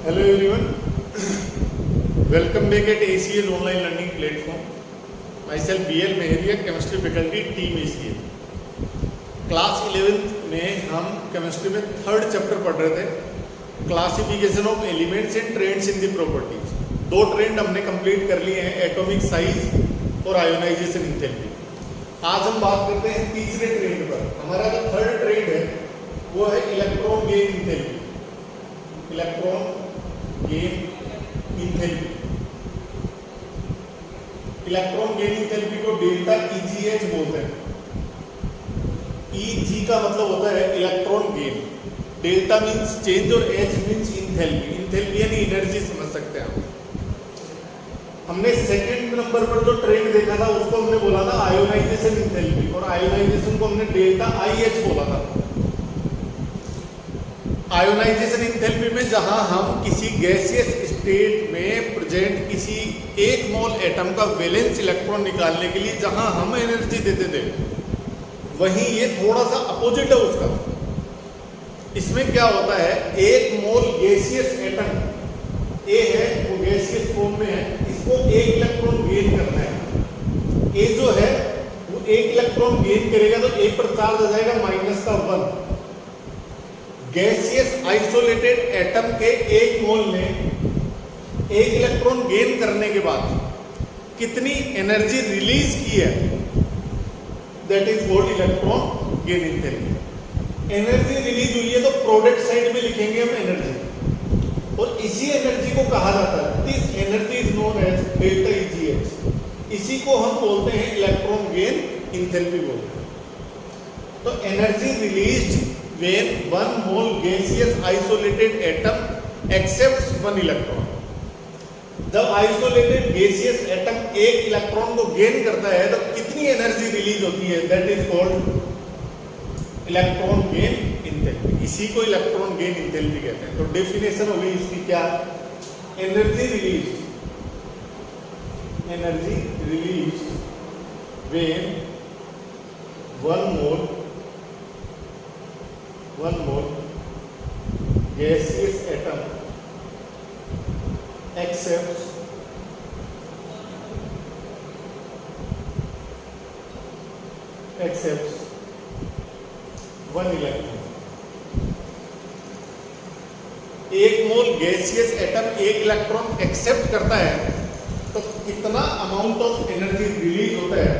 Hello everyone, welcome back at ACL online learning platform. Myself BL Mehriya, chemistry faculty, team ACL. Class 11th में हम chemistry में third chapter पढ़ रहे थे, classification of elements and trends in the properties. दो trend हमने complete कर लिए हैं, एटॉमिक साइज और आयोनाइजेशन एंथैल्पी। आज हम बात करते हैं तीसरे ट्रेंड पर। हमारा जो थर्ड ट्रेंड है वो है electron gain enthalpy. Electron gain enthalpy, electron gain enthalpy को डेल्टा EGH बोलते हैं। EG का मतलब होता है electron gain, delta means change और H मींस एंथैल्पी। एंथैल्पी यानी एनर्जी समझ सकते हैं आप। हमने सेकंड नंबर पर जो ट्रेंड देखा था उसको हमने बोला था आयोनाइजेशन एंथैल्पी, और आयोनाइजेशन को हमने डेल्टा IH बोला था। आयोनाइजेशन एंथैल्पी में जहां हम किसी गैसियस स्टेट में प्रेजेंट किसी एक मोल एटम का वैलेंस इलेक्ट्रॉन निकालने के लिए जहां हम एनर्जी देते थे, वहीं ये थोड़ा सा अपोजिट है उसका। इसमें क्या होता है, एक मोल गैसियस एटम ए है, वो गैसियस फॉर्म में है, इसको एक इलेक्ट्रॉन गेन करना है। ए जो है वो एक इलेक्ट्रॉन गेन करेगा तो ए पर चार्ज आ जाएगा -1। गैसियस आइसोलेटेड एटम के एक मोल ने एक इलेक्ट्रॉन गेन करने के बाद कितनी एनर्जी रिलीज की है, that is called electron gain enthalpy. Energy release हुई है तो प्रोडक्ट साइड में लिखेंगे हम एनर्जी, और इसी एनर्जी को कहा जाता है, this energy is known as delta EGH। इसी को हम बोलते हैं इलेक्ट्रॉन गेन एंथैल्पी बोलते हैं। तो energy released when one mole gaseous isolated atom accepts one electron। जब आइसोलेटेड गैसियस एटम एक इलेक्ट्रॉन को गेन करता है तो कितनी एनर्जी रिलीज होती है, that is called electron gain enthalpy. इसी को इलेक्ट्रॉन गेन एंथैल्पी कहते हैं। तो डेफिनेशन हो गई इसकी क्या, energy released when one mole gaseous atom accepts one electron। एक मोल गैसियस एटम एक इलेक्ट्रॉन एक्सेप्ट करता है तो कितना अमाउंट ऑफ एनर्जी रिलीज होता है।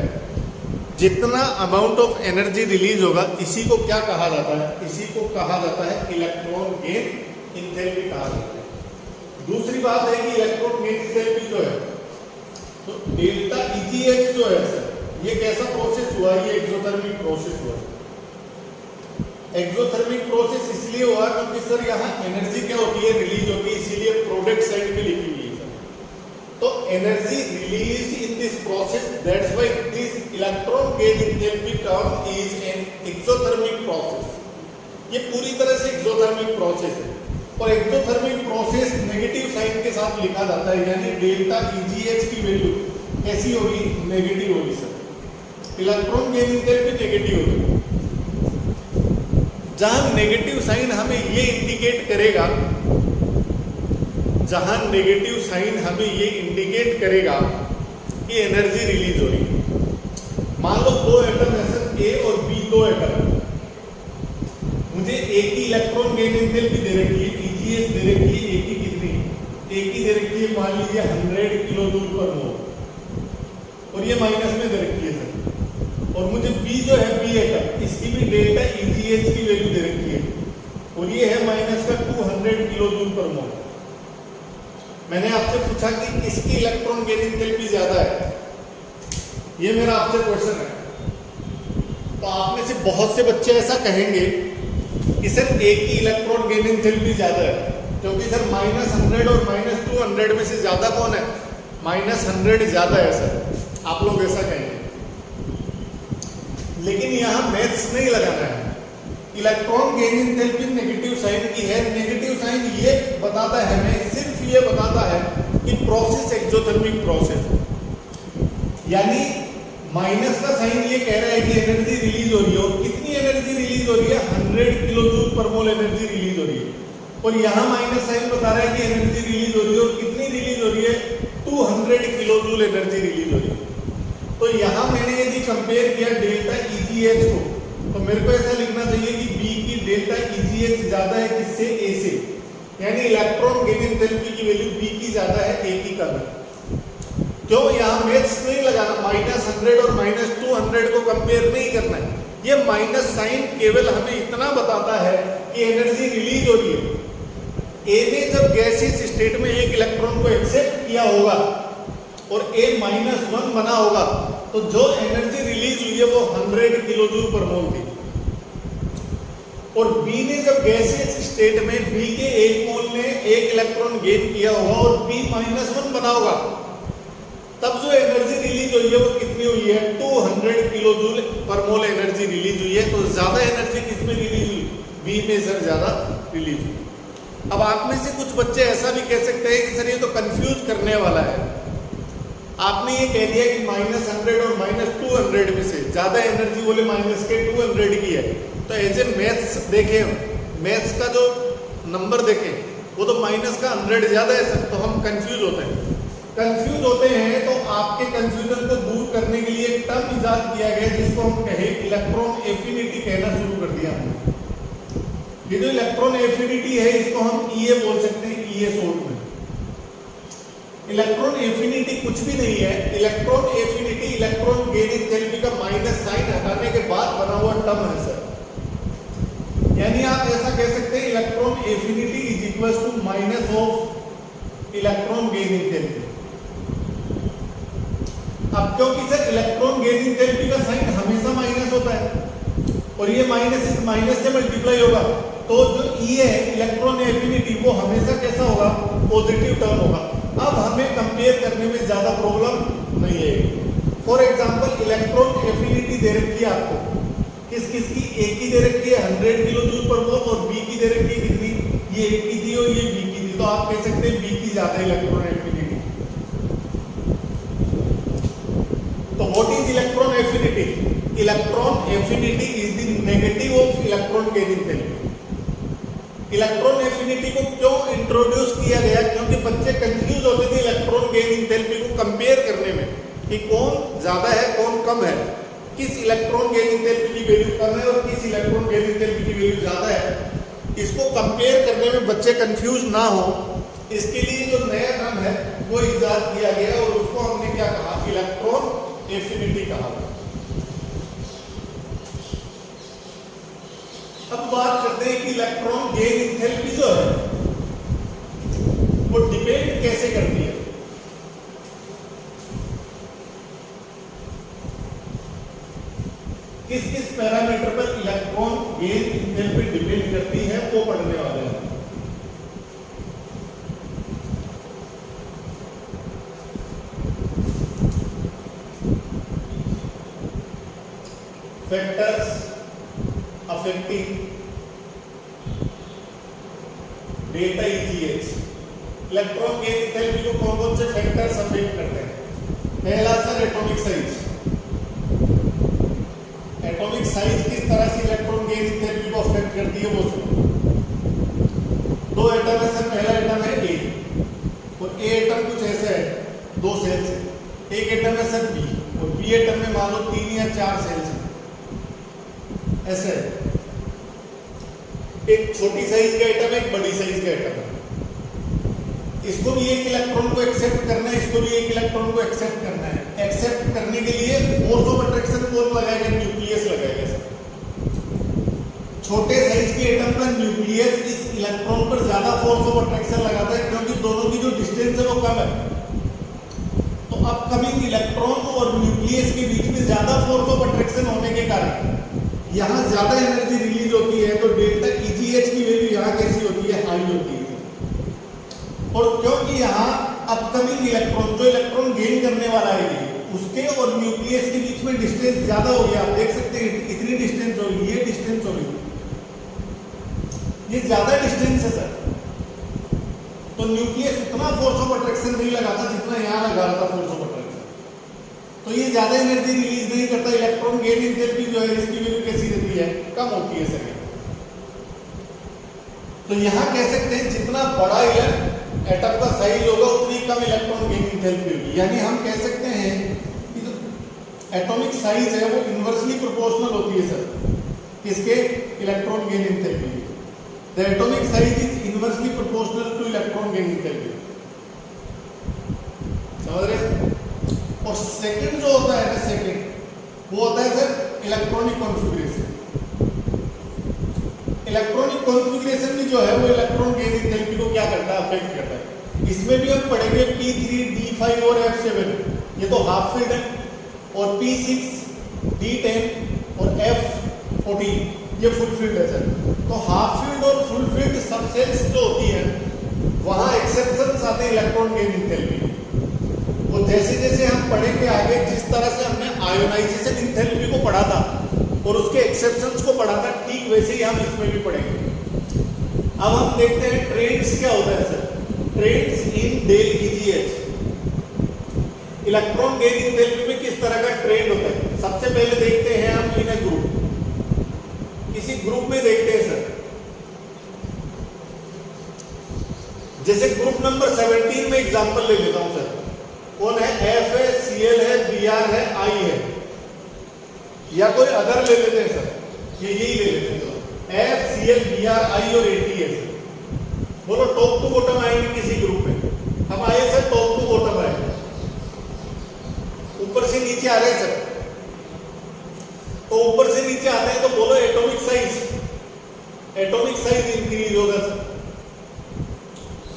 जितना अमाउंट ऑफ एनर्जी रिलीज होगा इसी को क्या कहा जाता है, इसी को कहा जाता है इलेक्ट्रॉन गेन एंथैल्पी कहा जाता है। दूसरी बात है कि इलेक्ट्रॉन गेन एंथैल्पी जो है, तो डेल्टा EGH जो है सर, ये कैसा प्रोसेस हुआ, ये एक्सोथर्मिक प्रोसेस हुआ। एक्सोथर्मिक प्रोसेस इसलिए हुआ क्योंकि सर यहाँ एनर्जी क्या होती है, रिलीज होती है, इसीलिए प्रोडक्ट साइड में लिखी हुई है। तो energy released in this process, that's why this electron gain enthalpy term is an exothermic process. ये पूरी तरह से एक्सोथर्मिक प्रोसेस है, और एक्सोथर्मिक प्रोसेस नेगेटिव साइन के साथ लिखा जाता है, यानी डेल्टा EGH की वैल्यू कैसी होगी, नेगेटिव होगी sir. Electron gain enthalpy negative होगी। जहां नेगेटिव साइन हमें ये इंडिकेट करेगा, जहां नेगेटिव साइन हमें ये इंडिकेट करेगा कि एनर्जी रिलीज हो रही है। मान लो दो एटम है सर, A और B, दो एटम, मुझे एक ही इलेक्ट्रॉन गेन एंथैल्पी दे रखी है, EGH दे रखी है, एक ही कितनी, एक ही दे रखी है, मान लीजिए 100 किलो जूल पर मोल, और ये माइनस में दे रखी है सर। और मुझे B जो है, B एटम, इसकी भी डेल्टा EGH की वैल्यू दे रखी है, और ये है -200 किलो जूल पर मोल। मैंने आपसे पूछा कि किसकी इलेक्ट्रॉन गेन एंथैल्पी ज्यादा है, ये मेरा आपसे क्वेश्चन है। तो आप में से बहुत से बच्चे ऐसा कहेंगे कि सर एक ही इलेक्ट्रॉन गेन एंथैल्पी ज्यादा है, क्योंकि सर -100 और -200 में से ज्यादा कौन है, -100 ज्यादा है सर। आप लोग ऐसा कहेंगे, लेकिन यहां मैथ्स नहीं लगाना है। Electron gain enthalpy negative sign की है। नेगेटिव साइन ये बताता है, हमें सिर्फ ये बताता है कि प्रोसेस एक्सोथर्मिक प्रोसेस है, यानी माइनस का साइन ये कह रहा है कि एनर्जी रिलीज हो रही है, और कितनी एनर्जी रिलीज हो रही है, 100 किलो जूल पर मोल एनर्जी रिलीज हो रही है। और यहाँ माइनस साइन बता रहा है कि एनर्जी रिलीज हो रही है, और कितनी रिलीज हो रही है, 200 किलो जूल एनर्जी रिलीज हो रही है। तो यहाँ मैंने यदि कंपेयर किया डेल्टा EGH को, तो मेरे को ऐसा लिखना चाहिए कि B की डेल्टा EGH ज्यादा है किससे, A से, यानी इलेक्ट्रॉन गेन एंथैल्पी की वैल्यू B की ज्यादा है, A की कम है। क्यों, यहाँ मैथ्स नहीं लगाना, -100 और -200 को कंपेयर नहीं करना है। ये माइनस साइन केवल हमें इतना बताता है कि एनर्जी रिलीज हो रही है। ए ने जब गैसियस स्टेट में एक इलेक्ट्रॉन को एक्सेप्ट किया होगा और A-1 बना होगा, तो जो एनर्जी रिलीज हुई है वो 100 किलो जूल पर मोल थी। और B ने जब गैसियस स्टेट में B के एक मोल ने एक इलेक्ट्रॉन गेन किया होगा और B-1 बना होगा, तब जो एनर्जी रिलीज हुई है वो कितनी हुई है, 200 किलो जूल पर मोल एनर्जी रिलीज हुई है। तो ज्यादा एनर्जी किसमें रिलीज हुई, B में सर ज्यादा रिलीज हुई। अब आप में से कुछ बच्चे ऐसा भी कह सकते हैं कि सर ये तो कंफ्यूज करने वाला है, आपने ये कह दिया कि -100 और -200 में से ज्यादा एनर्जी बोले -200 की है। तो एज ए मैथ्स देखें, मैथ्स का जो नंबर देखें वो तो माइनस का 100 ज्यादा है सर, तो हम कंफ्यूज होते हैं। कंफ्यूज होते हैं तो आपके कंफ्यूजन को दूर करने के लिए एक टर्म इजाद किया गया जिसको हम कहें इलेक्ट्रॉन एफिनिटी, कहना शुरू कर दिया हमने। ये जो इलेक्ट्रॉन एफिनिटी है इसको हम EA बोल सकते हैं, EA शॉर्ट में। इलेक्ट्रॉन एफिनिटी कुछ भी नहीं है, electron affinity electron gain enthalpy का माइनस साइन हटाने के बाद बना हुआ टर्म है सर। यानी आप ऐसा कह सकते हैं electron affinity is equal to minus of electron gain enthalpy. अब क्योंकि सर इलेक्ट्रॉन गेन एंथैल्पी का साइन हमेशा माइनस होता है और ये माइनस इस माइनस से मल्टीप्लाई होगा, तो जो E है इलेक्ट्रॉन एफिनिटी वो हमेशा कैसा होगा, पॉजिटिव टर्म होगा। अब हमें कंपेयर करने में ज्यादा प्रॉब्लम नहीं है। फॉर एग्जांपल इलेक्ट्रॉन एफिनिटी दे रखी है आपको, किस किस की, A की दे रखी है 100 किलो जूल पर मोल और B की दे रखी है कितनी, ये A की थी और ये B की थी, तो आप कह सकते हैं B की ज्यादा इलेक्ट्रॉन एफिनिटी। तो what is electron affinity? Electron affinity is the negative of electron gain enthalpy. Electron affinity को क्यों इंट्रोड्यूस किया गया? क्योंकि बच्चे कंफ्यूज होते थे इलेक्ट्रॉन गेन एंथैल्पी को कंपेयर करने में कि कौन ज्यादा है कौन कम है, किस इलेक्ट्रॉन गेन एंथैल्पी की वैल्यू कम है और किस इलेक्ट्रॉन गेन एंथैल्पी की वैल्यू ज्यादा है। इसको कंपेयर करने में बच्चे कंफ्यूज ना हो, इसके लिए जो नया नाम है वो इजाद किया गया और उसको हमने क्या कहा, इलेक्ट्रॉन एफिनिटी कहा। अब बात करते हैं कि इलेक्ट्रॉन गेन एंथैल्पी जो है वो डिपेंड कैसे करती है। किस किस पैरामीटर पर इलेक्ट्रॉन गेन एंथैल्पी डिपेंड करती है वो पढ़ने वाले हैं। Factors affecting delta EGH, electron gain enthalpy को कौन कौन से फैक्टर्स अफेक्ट करते हैं? पहला sir atomic size. Atomic size किस तरह से इलेक्ट्रॉन गेन एंथैल्पी को अफेक्ट करती है वो सुनो। दो एटम है सर, पहला एटम है A और A एटम कुछ ऐसा है, दो सेल्स है। एक एटम है सर B और B एटम में मान लो 3 या 4 सेल्स है, ऐसे एक छोटी साइज का एटम है, एक बड़ी साइज का एटम है। इसको भी एक इलेक्ट्रॉन को एक्सेप्ट करना है, इसको भी एक इलेक्ट्रॉन को एक्सेप्ट करना है। एक्सेप्ट करने के लिए फोर्स ऑफ अट्रैक्शन कौन लगाएगा? न्यूक्लियस लगाएगा सर। छोटे साइज के एटम का न्यूक्लियस इस इलेक्ट्रॉन पर ज्यादा फोर्स ऑफ अट्रैक्शन लगाता है क्योंकि दोनों की जो डिस्टेंस है वो कम है। तो अपकमिंग इलेक्ट्रॉन और न्यूक्लियस के बीच में ज्यादा फोर्स ऑफ अट्रैक्शन होने के कारण यहाँ ज्यादा एनर्जी रिलीज होती है। तो डेल्टा EGH की वैल्यू यहाँ कैसी होती है? हाई होती है। और क्योंकि यहाँ अपकमिंग इलेक्ट्रॉन, जो इलेक्ट्रॉन गेन करने वाला है उसके और न्यूक्लियस के बीच में डिस्टेंस ज्यादा हो गया। आप देख सकते हैं इतनी डिस्टेंस होगी, ये डिस्टेंस होगी, ये ज्यादा डिस्टेंस है सर। तो न्यूक्लियस उतना फोर्स ऑफ अट्रैक्शन नहीं लगाता जितना यहाँ लगा रहा था फोर्स ऑफ अट्रैक्शन, तो ये ज्यादा एनर्जी रिलीज नहीं करता। इलेक्ट्रॉन गेन एंथैल्पी जो है इसकी वैल्यू कैसी रहती है? कम होती है सर। तो यहाँ कह सकते हैं जितना बड़ा एटम का साइज होगा उतनी कम इलेक्ट्रॉन गेन एंथैल्पी होगी। यानी हम कह सकते हैं कि जो एटॉमिक साइज है वो इनवर्सली प्रोपोर्शनल होती है सर किसके, electron gain enthalpy. The atomic size is inversely proportional two electron gain enthalpy. समझ रहे? और सेकंड जो होता है ना, सेकंड वो होता है sir electronic configuration. Electronic configuration में जो है वो इलेक्ट्रॉन गेन एंथैल्पी को क्या करता है, अफेक्ट करता है। इसमें भी हम पढ़ेंगे P3, D5 और F7, ये तो हाफ फील्ड है, और P6, D10 और F14 ये फुल फील्ड है सर। तो हाफ फील्ड और फुल फील्ड सब सेल्स जो होती है वहां एक्सेप्शंस आते हैं इलेक्ट्रॉन गेन एंथैल्पी। वो जैसे जैसे हम पढ़ेंगे आगे, जिस तरह से हमने आयोनाइजेशन एंथैल्पी को पढ़ा था और उसके एक्सेप्शंस को पढ़ा था, ठीक वैसे ही हम इसमें भी पढ़ेंगे। अब हम देखते हैं ट्रेंड्स क्या होता है sir. Trends in del EGH, electron gain enthalpy में किस तरह का ट्रेंड होता है। सबसे पहले देखते हैं हम इन ग्रुप, किसी ग्रुप में देखते हैं सर। जैसे ग्रुप नंबर 17 में एग्जांपल ले लेता हूं सर। कौन है, F है, Cl है, Br है, I है, या कोई अदर ले लेते हैं सर, ये यही ले लेते हैं। तो F, Cl, Br, I और At है सर। बोलो टॉप टू बॉटम आएंगे किसी ग्रुप में। हम आए सर टॉप टू बॉटम आए, ऊपर से नीचे आ रहे हैं सर। तो ऊपर से नीचे आते हैं तो बोलो एटॉमिक साइज इंक्रीज होगा सर।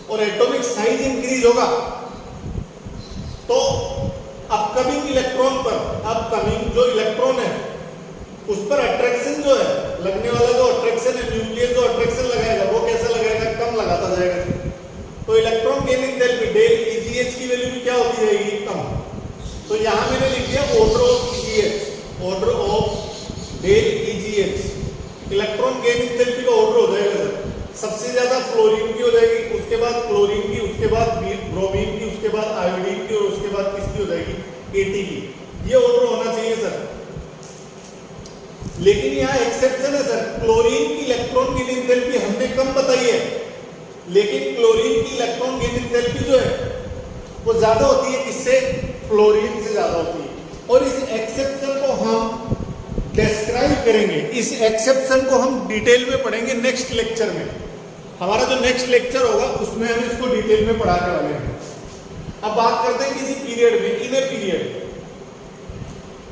और एटॉमिक साइज इंक्रीज होगा तो अपकमिंग इलेक्ट्रॉन पर, अपकमिंग जो इलेक्ट्रॉन है उस पर अट्रैक्शन जो है, लगने वाला जो अट्रैक्शन है, न्यूक्लियस जो अट्रैक्शन लगाएगा वो कैसा लगाएगा, कम लगाता जाएगा। तो electron gain enthalpy del EGH की वैल्यू भी क्या होती जाएगी, कम। तो यहां मैंने लिख दिया order of EGH, order of del EGH, electron gain enthalpy का ऑर्डर हो जाएगा सर। सबसे ज्यादा फ्लोरीन की हो जाएगी, उसके बाद क्लोरीन की, उसके बाद ब्रोमीन की, उसके बाद आयोडीन की, और उसके बाद किसकी हो जाएगी, At की। ये ऑर्डर होना चाहिए सर। लेकिन यहाँ एक्सेप्शन है सर, क्लोरीन की इलेक्ट्रॉन गेन एंथैल्पी हमने कम बताई है, लेकिन क्लोरीन की इलेक्ट्रॉन गेन एंथैल्पी जो है वो ज्यादा होती है, किससे, फ्लोरीन से ज्यादा होती है। और इस एक्सेप्शन को हम डिस्क्राइब करेंगे, इस एक्सेप्शन को हम डिटेल में पढ़ेंगे नेक्स्ट लेक्चर में। हमारा जो नेक्स्ट लेक्चर होगा उसमें हम इसको डिटेल में पढ़ाने वाले हैं। अब बात करते हैं किसी पीरियड में, इन ए पीरियड,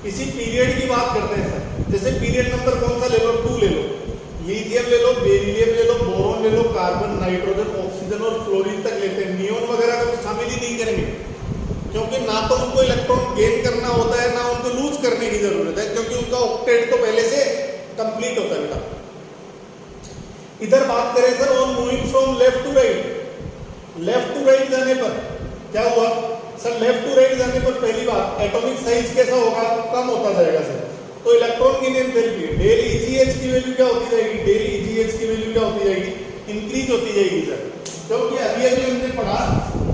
किसी पीरियड की बात करते हैं सर। जैसे पीरियड नंबर कौन सा ले लो, 2 ले लो, लिथियम ले लो, बेरिलियम ले लो, बोरॉन ले लो, कार्बन, नाइट्रोजन, ऑक्सीजन और फ्लोरीन तक लेते हैं। नियोन वगैरह को शामिल ही नहीं करेंगे, क्योंकि ना तो उनको इलेक्ट्रॉन गेन करना होता है, ना उनको लूज करने की जरूरत है, क्योंकि उनका ऑक्टेट तो पहले से कंप्लीट होता है बेटा। इधर बात करें sir on moving from left to right, left to right जाने पर क्या हुआ सर, लेफ्ट टू राइट जाने पर पहली बात एटॉमिक साइज कैसा होगा, कम होता जाएगा सर। तो electron gain enthalpy del EGH की वैल्यू क्या होती जाएगी, डेल EGH की वैल्यू क्या होती जाएगी, इंक्रीज होती जाएगी सर। क्योंकि अभी हमने पढ़ा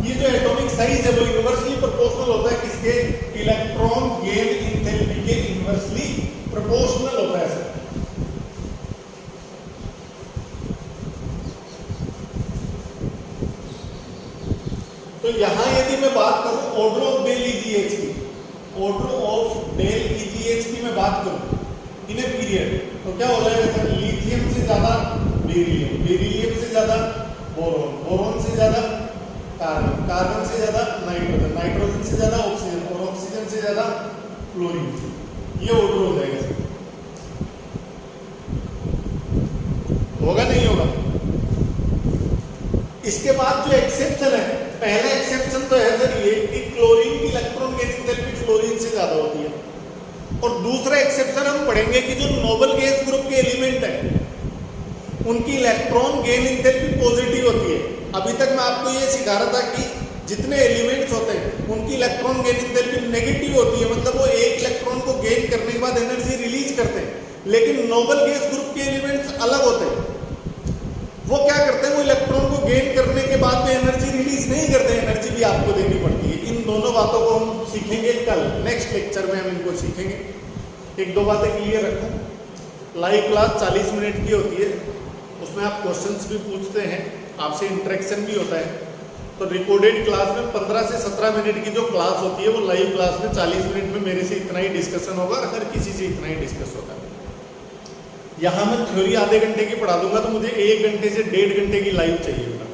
ये जो एटॉमिक साइज है वो इनवर्सली प्रोपोर्शनल होता है किसके, इलेक्ट्रॉन गेन एंथैल्पी के इनवर्सली प्रोपोर्शनल होता है सर। तो यहां यदि मैं बात करूं ऑर्डर ऑफ डेल EGH की, ऑर्डर ऑफ डेल EGH की मैं बात करूं इन ए पीरियड, तो क्या हो जाएगा सर, लिथियम से ज्यादा बेरिलियम, बेरिलियम से ज्यादा बोरॉन, बोरॉन से ज्यादा कार्बन, कार्बन से ज्यादा नाइट्रोजन, नाइट्रोजन से ज्यादा ऑक्सीजन, और ऑक्सीजन से ज्यादा फ्लोरीन। ये ऑर्डर हो जाएगा सर। होगा नहीं होगा? इसके बाद जो एक्सेप्शन है, पहला एक्सेप्शन तो है सर ये कि क्लोरीन की इलेक्ट्रॉन गेन एंथैल्पी फ्लोरीन से ज्यादा होती है। और दूसरा एक्सेप्शन हम पढ़ेंगे कि जो नोबल गैस ग्रुप के एलिमेंट है उनकी इलेक्ट्रॉन गेन एंथैल्पी पॉजिटिव होती है। अभी तक मैं आपको ये सिखा रहा था कि जितने एलिमेंट्स होते हैं उनकी इलेक्ट्रॉन गेन एंथैल्पी नेगेटिव होती है, मतलब वो एक इलेक्ट्रॉन को गेन करने के बाद एनर्जी रिलीज करते हैं। लेकिन नोबल गैस ग्रुप के एलिमेंट्स अलग होते हैं, वो क्या करते हैं, वो इलेक्ट्रॉन को गेन करने के बाद में एनर्जी रिलीज नहीं करते, एनर्जी भी आपको देनी पड़ती है। इन दोनों बातों को हम सीखेंगे कल, नेक्स्ट लेक्चर में हम इनको सीखेंगे। एक दो बातें क्लियर रखूं, लाइव क्लास 40 मिनट की होती है, उसमें आप क्वेश्चंस भी पूछते हैं, आपसे इंटरेक्शन भी होता है। तो रिकॉर्डेड क्लास में 15 से 17 मिनट की जो क्लास होती है वो लाइव क्लास में 40 मिनट में मेरे से इतना ही डिस्कशन होगा और हर किसी से इतना ही डिस्कस होगा। यहाँ मैं थ्योरी आधे घंटे की पढ़ा दूंगा तो मुझे 1 घंटे से 1.5 घंटे की लाइव चाहिए होगा।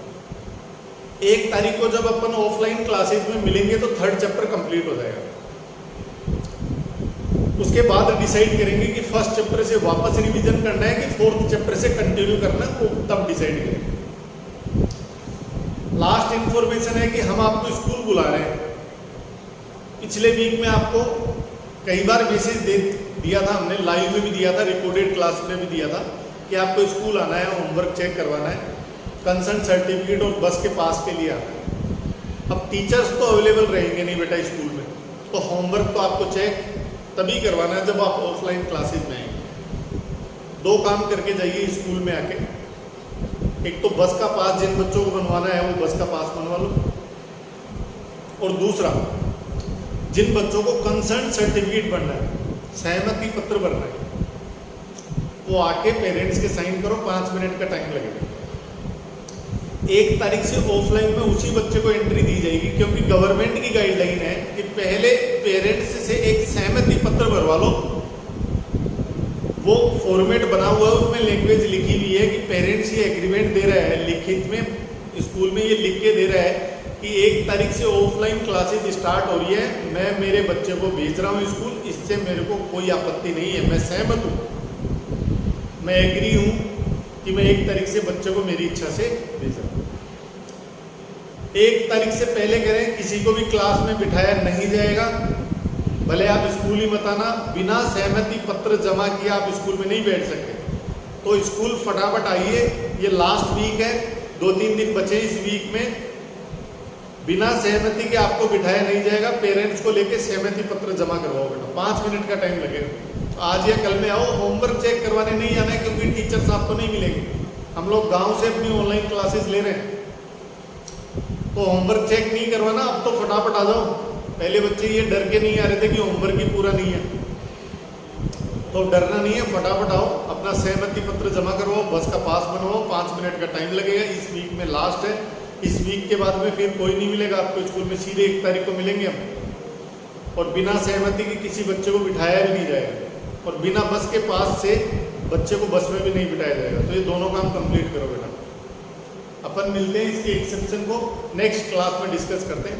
1 तारीख को जब अपन ऑफलाइन क्लासेज में मिलेंगे तो 3rd चैप्टर कंप्लीट हो जाएगा। उसके बाद डिसाइड करेंगे कि 1st चैप्टर से वापस रिवीजन करना है कि 4th चैप्टर से कंटिन्यू करना है, वो तब डिसाइड करेंगे। लास्ट इंफॉर्मेशन है कि हम आपको स्कूल बुला रहे हैं। पिछले वीक में आपको कई बार मैसेज दिया था हमने, लाइव में भी दिया था, रिकॉर्डेड क्लास में भी दिया था कि आपको स्कूल आना है, होमवर्क चेक करवाना है, कंसर्न सर्टिफिकेट और बस के पास के लिए आना है। अब टीचर्स तो अवेलेबल रहेंगे नहीं बेटा स्कूल में, तो होमवर्क तो आपको चेक तभी करवाना है जब आप ऑफलाइन क्लासेज में आएंगे। 2 काम करके जाइए स्कूल में आके। एक तो बस का पास जिन बच्चों को बनवाना है वो बस का पास बनवा लो, और दूसरा जिन बच्चों को कंसर्न सर्टिफिकेट बनना है, सहमति पत्र भरना है, वो आके पेरेंट्स के साइन करो, 5 मिनट का टाइम लगेगा। 1 तारीख से ऑफलाइन में उसी बच्चे को एंट्री दी जाएगी, क्योंकि गवर्नमेंट की गाइडलाइन है कि पहले पेरेंट्स से एक सहमति पत्र भरवा लो। वो फॉर्मेट बना हुआ है, उसमें लैंग्वेज लिखी हुई है कि पेरेंट्स ये एग्रीमेंट दे रहा है, लिखित में स्कूल में ये लिख के दे रहा है कि 1 तारीख से ऑफलाइन क्लासेज स्टार्ट हो रही है, मैं मेरे बच्चे को भेज रहा हूँ स्कूल, इससे मेरे को कोई आपत्ति नहीं है, मैं सहमत हूँ, मैं एग्री हूँ कि मैं 1 तारीख से बच्चे को मेरी इच्छा से भेज रहा हूँ। 1 तारीख से पहले करें, किसी को भी क्लास में बिठाया नहीं जाएगा, भले आप स्कूल ही मत आना, बिना सहमति पत्र जमा किए आप स्कूल में नहीं बैठ सकते। तो स्कूल फटाफट आइए, ये लास्ट वीक है, 2-3 दिन बचे इस वीक में। बिना सहमति के आपको बिठाया नहीं जाएगा, पेरेंट्स को लेके सहमति पत्र जमा करवाओ बेटा, 5 मिनट का टाइम लगेगा। आज या कल में आओ, होमवर्क चेक करवाने नहीं आना है क्योंकि टीचर्स आपको नहीं मिलेंगे। हम लोग गांव से अपनी ऑनलाइन क्लासेस ले रहे हैं, तो होमवर्क चेक नहीं करवाना, अब तो फटाफट आ जाओ। पहले बच्चे ये डर के नहीं आ रहे थे कि होमवर्क ही पूरा नहीं है, तो डरना नहीं है, फटाफट आओ, अपना सहमति पत्र जमा करवाओ, बस का पास बनवाओ, 5 मिनट का टाइम लगेगा। इस वीक में लास्ट है, इस वीक के बाद में फिर कोई नहीं मिलेगा आपको स्कूल में, सीधे 1 तारीख को मिलेंगे हम। और बिना सहमति के किसी बच्चे को बिठाया भी नहीं जाएगा, और बिना बस के पास से बच्चे को बस में भी नहीं बिठाया जाएगा। तो ये दोनों काम कंप्लीट करो बेटा। अपन मिलते हैं इसके एक्सेप्शन को नेक्स्ट क्लास में डिस्कस करते हैं।